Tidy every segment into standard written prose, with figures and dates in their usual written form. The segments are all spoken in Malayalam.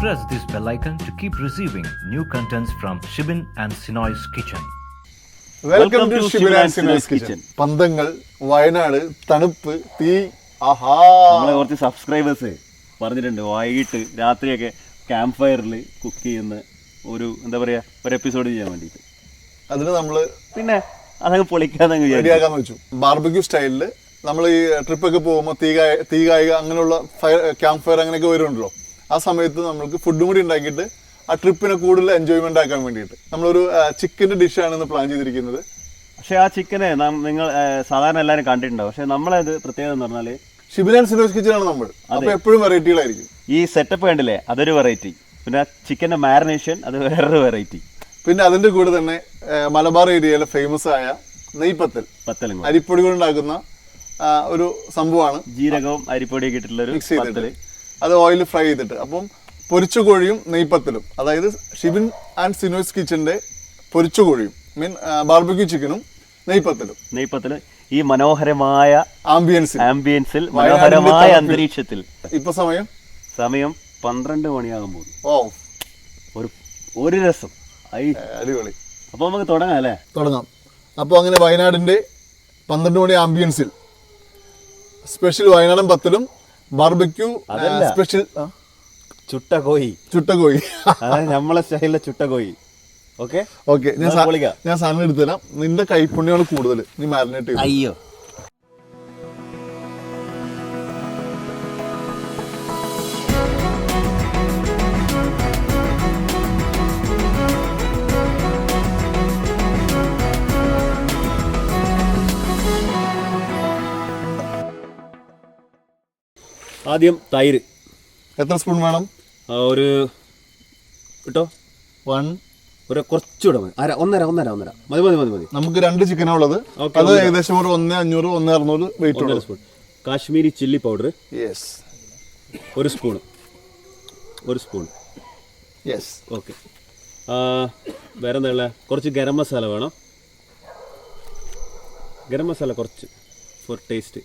press this bell icon to keep receiving new contents from Shibin and Sinoy's kitchen. Welcome to Shibin and Sinoy's kitchen. പന്തങ്ങൾ, വയനാട്, തണുപ്പ്, തീ. ആഹാ, നമ്മളെ കുറച്ച് സബ്സ്ക്രൈബേഴ്സ് പറഞ്ഞിട്ടുണ്ട് വൈകിട്ട് രാത്രിയൊക്കെ ക്യാമ്പ് ഫയറിൽ കുക്ക് ചെയ്യുന്ന ഒരു എന്താ പറയാ ഒരു എപ്പിസോഡ് ചെയ്യാൻ വേണ്ടിയിട്ട്. അതിന് നമ്മള് പിന്നെ അതങ്ങ് പൊളിക്കാന്നങ്ങ് റെഡിയാക്കാന്ന് വെച്ചു. ബാർബിക്യൂ സ്റ്റൈലില് നമ്മൾ ഈ ട്രിപ്പൊക്കെ പോകുമ്പോൾ തീ കായിക അങ്ങനെയുള്ള ക്യാമ്പ് ഫയർ അങ്ങനെയൊക്കെ വരുന്നുണ്ടല്ലോ. ആ സമയത്ത് നമ്മൾക്ക് ഫുഡും കൂടി ഉണ്ടാക്കിയിട്ട് ആ ട്രിപ്പിനെ കൂടുതൽ എൻജോയ്മെന്റ് ആക്കാൻ വേണ്ടിയിട്ട് നമ്മളൊരു ചിക്കൻ്റെ ഡിഷാണ് ഇന്ന് പ്ലാൻ ചെയ്തിരിക്കുന്നത്. പക്ഷെ ആ ചിക്കനെ നിങ്ങൾ സാധാരണ എല്ലാവരും കണ്ടിട്ടുണ്ടാവും. പക്ഷെ നമ്മളത് പ്രത്യേകത എന്ന് പറഞ്ഞാല് ഷിബിൻ ആൻഡ് സിനോയ്സ് കിച്ചൻ ആണ് നമ്മൾ. അപ്പൊ എപ്പോഴും വെറൈറ്റികളായിരിക്കും. ഈ സെറ്റപ്പ് കണ്ടില്ലേ, അതൊരു വെറൈറ്റി. പിന്നെ ചിക്കന്റെ മാരിനേഷൻ അത് വേറൊരു വെറൈറ്റി. പിന്നെ അതിന്റെ കൂടെ തന്നെ മലബാർ ഏരിയയിലെ ഫേമസ് ആയ നെയ്പത്തൽ അരിപ്പൊടി കൊണ്ടുണ്ടാക്കുന്ന ഒരു സംഭവമാണ്. ജീരകവും അരിപ്പൊടിയൊക്കെ ഇട്ടിട്ടുള്ള മിക്സ് ചെയ്തിട്ട് അത് ഓയിൽ ഫ്രൈ ചെയ്തിട്ട്. അപ്പം പൊരിച്ച കോഴിയും നെയ്പത്തലും, അതായത് ഷിബിൻ ആൻഡ് സിനോയ്സ് കിച്ചന്റെ പൊരിച്ച കോഴിയും ബാർബിക്യൂ ചിക്കനും നെയ്പത്തലും ഈ മനോഹരമായ ആംബിയൻസിൽ മനോഹരമായ അന്തരീക്ഷത്തിൽ. ഇപ്പൊ സമയം 12 മണിയാകുമ്പോൾ ഒരു രസം അടിപൊളി. അപ്പൊ നമുക്ക് തുടങ്ങാം അല്ലേ? തുടങ്ങാം. അപ്പോൾ അങ്ങനെ വയനാടിന്റെ 12 മണി ആംബിയൻസിൽ സ്പെഷ്യൽ വയനാടൻ പത്തലും ബാർബിക്യൂ സ്പെഷ്യൽ ചുട്ട കോഴി നമ്മളെ സ്റ്റൈലിലെ ചുട്ട കോഴി. ഓക്കെ ഞാൻ സാധനം എടുത്തുതരാം. നിന്റെ കൈപ്പുണ്യമാണ് കൂടുതൽ. നീ മാരിനേറ്റ് ചെയ്യും. അയ്യോ, ആദ്യം തൈര്. എത്ര സ്പൂൺ വേണം? ഒരു കേട്ടോ ഒരു കുറച്ചുകൂടെ ഒന്നര മതി. നമുക്ക് 2 ചിക്കനാണ് ഉള്ളത്. അത് ഏകദേശം ഒരു 1,500 1,600 വെയിറ്റ് ഉള്ള സ്പൂൺ. കാശ്മീരി ചില്ലി പൗഡർ ഒരു സ്പൂൺ. ഓക്കെ. വേറെ എന്താ ഉള്ളത്? കുറച്ച് ഗരം മസാല വേണം. ഗരം മസാല കുറച്ച് ഫോർ ടേസ്റ്റ്.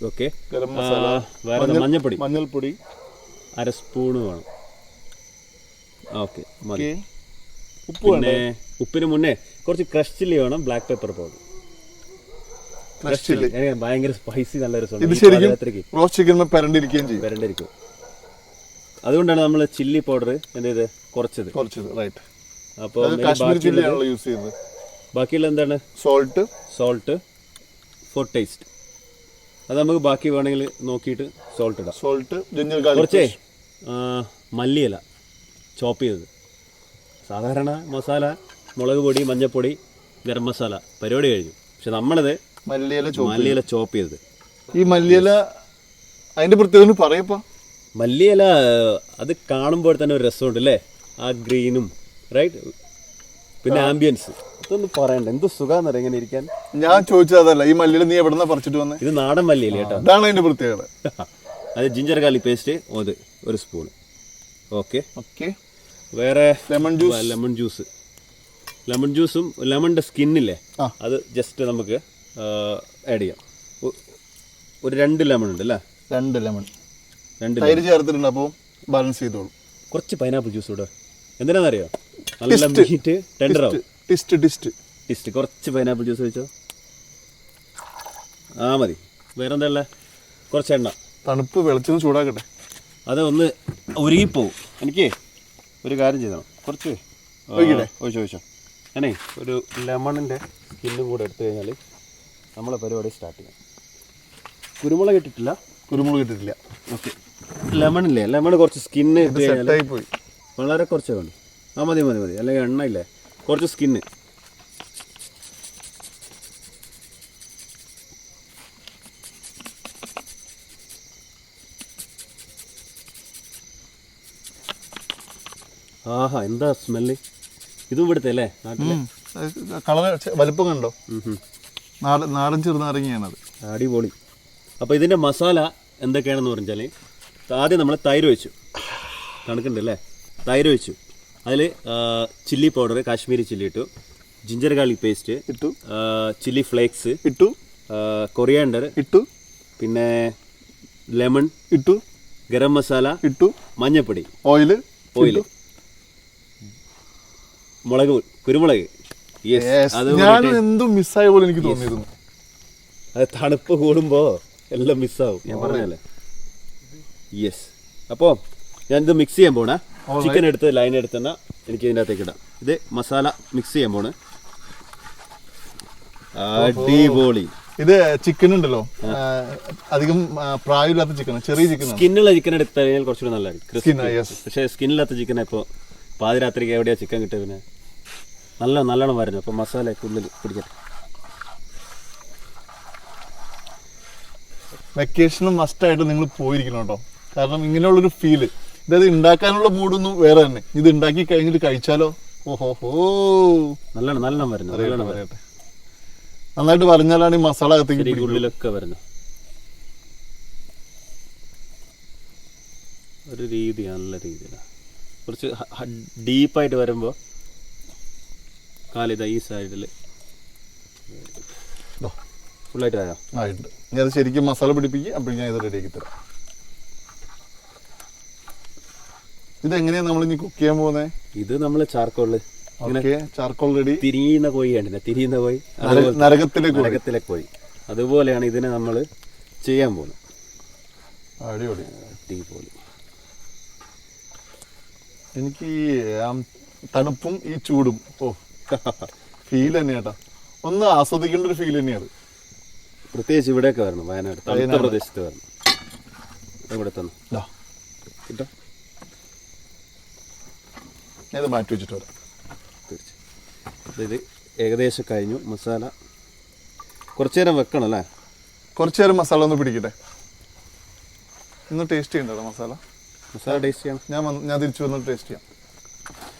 ഓക്കെ. വേറെ മഞ്ഞൾപ്പൊടി 1/2 സ്പൂണ് വേണം. ഓക്കെ, മതി. പിന്നെ ഉപ്പിന് മുന്നേ കുറച്ച് ക്രഷ് ചില്ലി വേണം. Black pepper powder. ഭയങ്കര സ്പൈസി, നല്ല രസമുണ്ട്. വരണ്ടിരിക്കും. അതുകൊണ്ടാണ് നമ്മൾ ചില്ലി പൗഡർ എന്ത് ചെയ്ത് കുറച്ചത്. അപ്പോൾ ബാക്കിയുള്ള എന്താണ്? Salt for taste. അത് നമുക്ക് ബാക്കി വേണമെങ്കിൽ നോക്കിയിട്ട് സോൾട്ട് ഇടാം. കുറച്ചേ മല്ലിയില ചോപ്പ് ചെയ്തത്. സാധാരണ മസാല മുളക് പൊടി, മഞ്ഞൾപ്പൊടി, ഗരം മസാല പരിപാടി കഴിഞ്ഞു. പക്ഷെ നമ്മളത് മല്ലിയില ചോപ്പ് ചെയ്തത്. ഈ മല്ലിയില അതിന്റെ പ്രത്യേകത പറയപ്പാ. മല്ലിയില അത് കാണുമ്പോൾ തന്നെ ഒരു രസമുണ്ട് അല്ലേ? ആ ഗ്രീനും റൈറ്റ്. പിന്നെ ആംബിയൻസ് ഇതൊന്നും പറയണ്ട. എന്ത് സുഖാന്നറിയാം ഇങ്ങനെ ഇരിക്കാൻ. ഞാൻ ചോദിച്ചതല്ല, ഈ മല്ലിയില നീ എവിടെന്നാ പറിച്ചിട്ട് വന്നേ? ഇത് നാടൻ മല്ലിയില കേട്ടോ. അതാണ് അതിന്റെ പ്രത്യേകത. അത് ജിഞ്ചർ ഗാർലിക് പേസ്റ്റ് ഒരു സ്പൂൺ. ഓക്കെ. വേറെ ലെമൺ ജ്യൂസും ലെമണിന്റെ സ്കിന്നില്ലേ, അത് ജസ്റ്റ് നമുക്ക് ആഡ് ചെയ്യാം. ഒരു 2 ലെമൺ ഉണ്ട് അല്ലേ? 2 ലെമൺ ചേർത്തിട്ടുണ്ട്. അപ്പോൾ ബാലൻസ് ചെയ്തോളൂ. കുറച്ച് പൈനാപ്പിൾ ജ്യൂസ് കൂടെ. എന്തിനാണെന്നറിയോ? നല്ല മീറ്റ് ടെൻഡർ ആവും. ടിസ്റ്റ് കുറച്ച് പൈനാപ്പിൾ ജ്യൂസ് വെച്ചോ. മതി. വേറെ എന്താ ഉള്ളത്? കുറച്ച് എണ്ണ. തണുപ്പ് വെളിച്ചെണ്ണ ചൂടാക്കട്ടെ. അത് ഒന്ന് ഉരുകിപ്പോവും. എനിക്ക് ഒരു കാര്യം ചെയ്തോ, കുറച്ച് ഒഴിച്ചോ. ഞാനേ ഒരു ലെമണിൻ്റെ സ്കിന്നും കൂടെ എടുത്തു കഴിഞ്ഞാൽ നമ്മളെ പരിപാടി സ്റ്റാർട്ട് ചെയ്യാം. കുരുമുളക് ഇട്ടിട്ടില്ല. ഓക്കെ. ലെമൺ കുറച്ച് സ്കിന്ന് ഇട്ട് കഴിഞ്ഞാൽ വളരെ കുറച്ചേ വേണം. മതി. അല്ലെങ്കിൽ എണ്ണ ഇല്ലേ, കുറച്ച് സ്കിന്ന്. ആഹാ, എന്താ സ്മെല്ല്! ഇതും ഇവിടുത്തെ അല്ലേ നാട്ടിലെ? കളർ വലുപ്പം കണ്ടോ? നാടൻ ചെറുനാരങ്ങയാണത്. അടിപൊളി. അപ്പോൾ ഇതിൻ്റെ മസാല എന്തൊക്കെയാണെന്ന് പറഞ്ഞാൽ, ആദ്യം നമ്മൾ തൈര് വെച്ചു. തണുക്കുന്നുണ്ട് അല്ലേ? തൈര് വെച്ചു. അതിൽ ചില്ലി പൗഡർ, കാശ്മീരി ചില്ലി ഇട്ടു, ജിഞ്ചർ ഗാർലിക് പേസ്റ്റ് ഇട്ടു, ചില്ലി ഫ്ലേക്സ് ഇട്ടു, കൊറിയാണ്ടർ ഇട്ടു, പിന്നെ ലെമൺ ഇട്ടു, ഗരം മസാല ഇട്ടു, മഞ്ഞപ്പൊടി, ഓയില്, മുളക്, കുരുമുളക്. ഞാൻ എന്തും മിസ്സായ പോലെ എനിക്ക് തോന്നിയിരുന്നു. അത് തണുപ്പ് കൂടുമ്പോ എല്ലാം മിസ്സാവും, ഞാൻ പറഞ്ഞല്ലേ. യെസ്. അപ്പോൾ ഞാനിത് മിക്സ് ചെയ്യാൻ പോണേ. ചിക്കൻ എടുത്ത് ലൈൻ എടുത്തെന്നാ എനിക്ക് ഇതിൻ്റെ അകത്തേക്ക് ഇടാം. ഇത് മസാല മിക്സ് ചെയ്യാൻ പോണ്. അടിപൊളി. ഇത് ചിക്കൻ ഉണ്ടല്ലോ, അധികം പ്രായമില്ലാത്ത ചിക്കൻ, ചെറിയ ചിക്കൻ. സ്കിന്നുള്ള ചിക്കൻ എടുത്ത് കഴിഞ്ഞാൽ കുറച്ചുകൂടി നല്ലതായിരിക്കും. പക്ഷേ സ്കിന്നില്ലാത്ത ചിക്കൻ ഇപ്പോൾ പാതിരാത്രിക്ക് എവിടെയാ ചിക്കൻ കിട്ടുക? പിന്നെ നല്ലോണം വരുന്നു. അപ്പോൾ മസാലയൊക്കെ ഉള്ളിൽ പിടിക്കട്ടെ. വെക്കേഷനും മസ്റ്റായിട്ട് നിങ്ങൾ പോയിരിക്കണം കേട്ടോ. കാരണം ഇങ്ങനെയുള്ളൊരു ഫീല്, ഇതത് ഉണ്ടാക്കാനുള്ള മൂഡൊന്നും വേറെ തന്നെ. ഇത് ഉണ്ടാക്കി കഴിഞ്ഞിട്ട് കഴിച്ചാലോ, ഓഹോ നല്ലോണം വരുന്നു. പറയട്ടെ, നന്നായിട്ട് പറഞ്ഞാലാണ് ഈ മസാല അകത്തേക്ക് ഉള്ളിലൊക്കെ വരുന്നു. ഒരു രീതി, നല്ല രീതിയിലാണ്. കുറച്ച് ഡീപ്പായിട്ട് വരുമ്പോൾ കാലിത ഈ സൈഡിൽ ഫുള്ളായിട്ട് ആയോ? ആയിട്ടുണ്ട്. ഞാൻ അത് ശരിക്കും മസാല പിടിപ്പിക്കുക. അപ്പോൾ ഞാൻ ഇത് റെഡിയാക്കി തരാം. ഇതെങ്ങനെയാണ് നമ്മൾ ഇനി കുക്ക് ചെയ്യാൻ പോകുന്നത്? ഇത് നമ്മൾ ചാർക്കോളിൽ ചാർക്കോൾ റെഡി. തിരിയുന്ന കോഴി കണ്ടില്ല? തിരിയുന്ന കോഴി, നരകത്തിലെ കോഴി. അതുപോലെയാണ് ഇതിനെ നമ്മൾ ചെയ്യാൻ പോകുന്നത്. അടിപൊളി. എനിക്ക് ഈ തണുപ്പും ഈ ചൂടും ഫീൽ തന്നെയാട്ടാ, ഒന്ന് ആസ്വദിക്കേണ്ട ഒരു ഫീൽ തന്നെയാണ്. പ്രത്യേകിച്ച് ഇവിടെയൊക്കെ വരണം, വയനാട് തണുത്ത പ്രദേശത്ത് വരണം. ഇവിടെ തന്നെ കിട്ടോ. ഞാൻ ഇത് മാറ്റി വെച്ചിട്ട് വരാം. തീർച്ചയായും. ഇത് ഏകദേശം കഴിഞ്ഞു. മസാല കുറച്ചു നേരം വെക്കണം അല്ലേ? കുറച്ചു നേരം മസാല ഒന്ന് പിടിക്കട്ടെ. ഇന്ന് ടേസ്റ്റ് ചെയ്യണ്ടോ മസാല? മസാല ടേസ്റ്റ് ചെയ്യണം. ഞാൻ തിരിച്ചു വന്നിട്ട് ടേസ്റ്റ് ചെയ്യാം.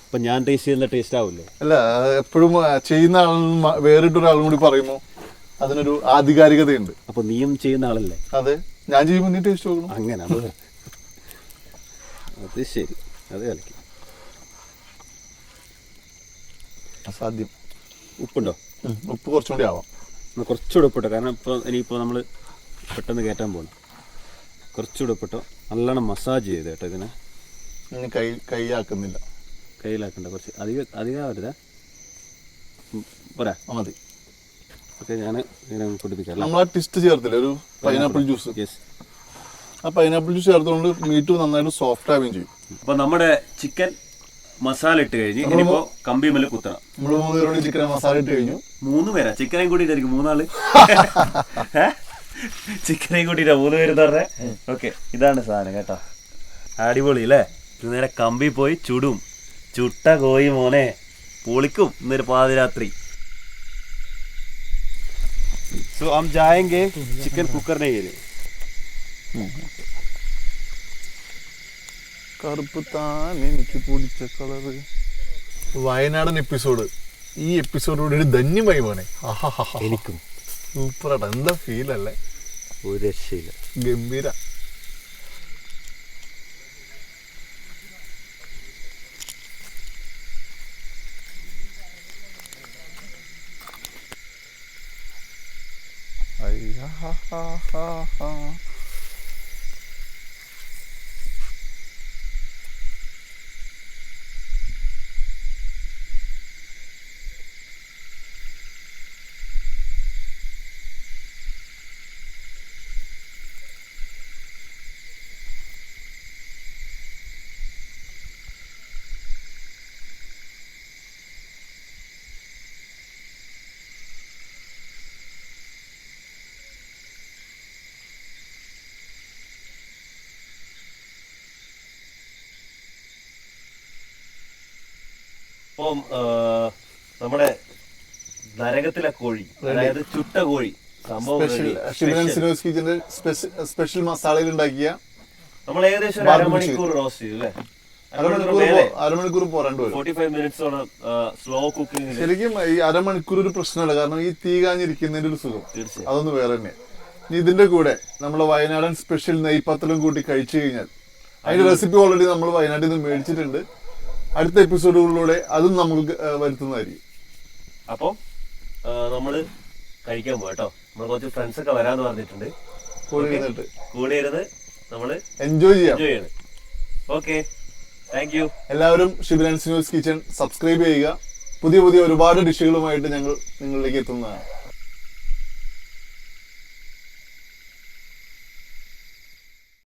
അപ്പം ഞാൻ ടേസ്റ്റ് ചെയ്യുന്ന ടേസ്റ്റ് ആവില്ലേ? അല്ല, എപ്പോഴും ചെയ്യുന്ന ആളും വേറിട്ടൊരാളും കൂടി പറയുമ്പോൾ അതിനൊരു ആധികാരികതയുണ്ട്. അപ്പൊ നീയും ചെയ്യുന്ന ആളല്ലേ? അതെ, ഞാൻ ചെയ്യുമ്പോൾ നീ ടേസ്റ്റ് നോക്കണം. അങ്ങനെ അത് ശരി. അത് കളിക്കും. അസാധ്യം. ഉപ്പുണ്ടോ? ഉപ്പ് കുറച്ചുകൂടി ആവാം. കുറച്ചുകൂടെ ഉപ്പിട്ടോ, കാരണം ഇനിയിപ്പോൾ നമ്മൾ പെട്ടെന്ന് കയറ്റാൻ പോകണം. കുറച്ചുകൂടെ ഉപ്പിട്ടോ. നല്ലോണം മസാജ് ചെയ്ത് കേട്ടോ ഇതിനെ. കൈയാക്കുന്നില്ല, കയ്യിലാക്കണ്ട. കുറച്ച് അധികം ആവരുതേ, പോരാ മതി. ഓക്കെ, ഞാൻ ഇങ്ങനെ കുടിപ്പിക്കാം. നമ്മൾ ആ ട്വിസ്റ്റ് ചേർത്തില്ലേ, ഒരു പൈനാപ്പിൾ ജ്യൂസ്. യെസ്. ആ പൈനാപ്പിൾ ജ്യൂസ് ചേർത്തുകൊണ്ട് മീറ്റ് നന്നായിട്ട് സോഫ്റ്റ് ആവുകയും ചെയ്യും. അപ്പോൾ നമ്മുടെ ചിക്കൻ മസാല ഇട്ട് കഴിഞ്ഞ് ഇനിയിപ്പോൾ കമ്പിമേൽ കുത്തണം. നമ്മൾ 3 പേരോട് ചിക്കൻ മസാല ഇട്ട് കഴിഞ്ഞു. 3 പേരാ? ചിക്കനെയും കൂട്ടിയിട്ടായിരിക്കും 3 ആള്. ചിക്കനെയും കൂട്ടിയിട്ടാ 3 പേര് പറഞ്ഞേ. ഓക്കെ, ഇതാണ് സാധനം കേട്ടോ. അടിപൊളി അല്ലേ? ഇത് നേരെ കമ്പി പോയി ചുടും. ചുട്ട കോഴി മോനെ പൊളിക്കും ഇന്നൊരു പാതിരാത്രി. സോ हम जाएंगे चिकन कुकर के लिए. കറുപ്പ് താൻ എനിക്ക് പൊടിച്ച കളറ്. വയനാടൻ എപ്പിസോഡ്, ഈ എപ്പിസോഡോട് ഒരു ധന്യമായി പോണേ. എനിക്കും സൂപ്പറാണ്. എന്താ ഫീൽ അല്ലേ? ഒരു രക്ഷയില്ല, ഗംഭീര. അപ്പം നമ്മുടെ നരകത്തിലെ കോഴി, അതായത് ചുട്ട കോഴി സംഭവം സ്പെഷ്യൽ മസാലയിൽ ഉണ്ടാക്കിയ നമ്മൾ ഏകദേശം 1/2 മണിക്കൂർ റോസ്റ്റ് ചെയ്തു അല്ലേ? അരമണിക്കൂർ പോരാണ്ട് വരും. 45 മിനിറ്റ്സോളം സ്ലോ കുക്കിംഗ്. ശരിക്കും ഈ അരമണിക്കൂർ ഒരു പ്രശ്നമല്ല, കാരണം ഈ തീ കാഞ്ഞിരിക്കുന്നതിന്റെ ഒരു സുഖം അതൊന്ന് വേറെ തന്നെ. ഇനി ഇതിന്റെ കൂടെ നമ്മളെ വയനാടൻ സ്പെഷ്യൽ നെയ്പത്തലും കൂട്ടി കഴിച്ചു കഴിഞ്ഞാൽ, അതിന്റെ റെസിപ്പി ഓൾറെഡി നമ്മൾ വയനാട്ടിൽ നിന്ന് മേടിച്ചിട്ടുണ്ട്. അടുത്ത എപ്പിസോഡുകളിലൂടെ അതും നമുക്ക് വരുത്തുന്നതായിരിക്കും. അപ്പം നമ്മള് കഴിക്കാൻ പോകട്ടോ. നമ്മള് കുറച്ച് ഫ്രണ്ട്സ് ഒക്കെ വരാന്ന് പറഞ്ഞിട്ടുണ്ട്. കൂടെ ഇരുന്ന് നമ്മൾ എൻജോയ് ചെയ്യാം. Okay, thank you. എല്ലാവരും Shibin and Sinoy's kitchen subscribe ചെയ്യുക. പുതിയ പുതിയ ഒരുപാട് ഡിഷുകളുമായിട്ട് ഞങ്ങൾ നിങ്ങളിലേക്ക് എത്തുന്നതാണ്.